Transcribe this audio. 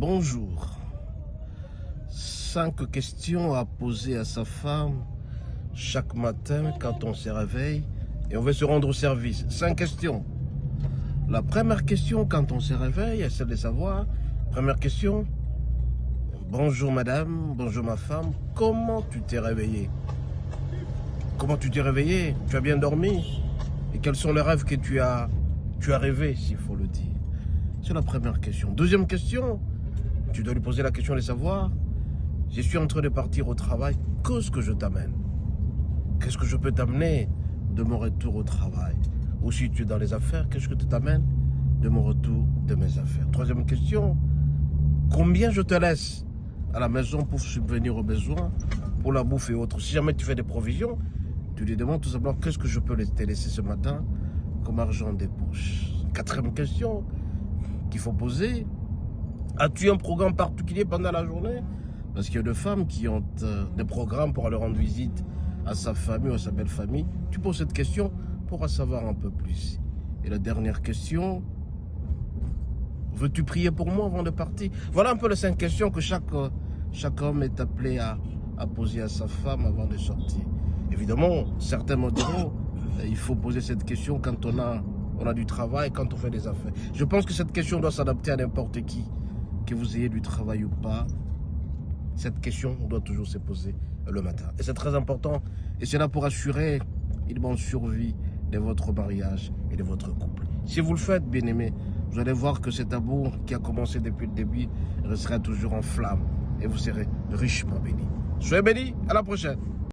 Bonjour. 5 questions à poser à sa femme chaque matin quand on se réveille et on veut se rendre au service. 5 questions. La première question quand on se réveille, c'est de savoir. Première question. Bonjour madame, bonjour ma femme. Comment tu t'es réveillé? Comment tu t'es réveillé? Tu as bien dormi? Et quels sont les rêves que tu as rêvé, s'il faut le dire? C'est la première question. Deuxième question, tu dois lui poser la question de savoir, je suis en train de partir au travail, qu'est-ce que je t'amène? Qu'est-ce que je peux t'amener de mon retour au travail? Ou si tu es dans les affaires, qu'est-ce que tu t'amènes de mon retour de mes affaires? Troisième question, combien je te laisse à la maison pour subvenir aux besoins, pour la bouffe et autres? Si jamais tu fais des provisions, tu lui demandes tout simplement qu'est-ce que je peux te laisser ce matin comme argent des poches. Quatrième question qu'il faut poser, as-tu un programme particulier pendant la journée? Parce qu'il y a des femmes qui ont des programmes pour aller rendre visite à sa famille ou à sa belle famille. Tu poses cette question pour en savoir un peu plus. Et la dernière question, veux-tu prier pour moi avant de partir? Voilà un peu les 5 questions que chaque homme est appelé à poser à sa femme avant de sortir. Évidemment, certains me diront, il faut poser cette question quand on a du travail, quand on fait des affaires. Je pense que cette question doit s'adapter à n'importe qui, que vous ayez du travail ou pas. Cette question doit toujours se poser le matin. Et c'est très important. Et c'est là pour assurer une bonne survie de votre mariage et de votre couple. Si vous le faites, bien aimé, vous allez voir que cet amour qui a commencé depuis le début restera toujours en flamme. Et vous serez richement bénis. Soyez bénis, à la prochaine.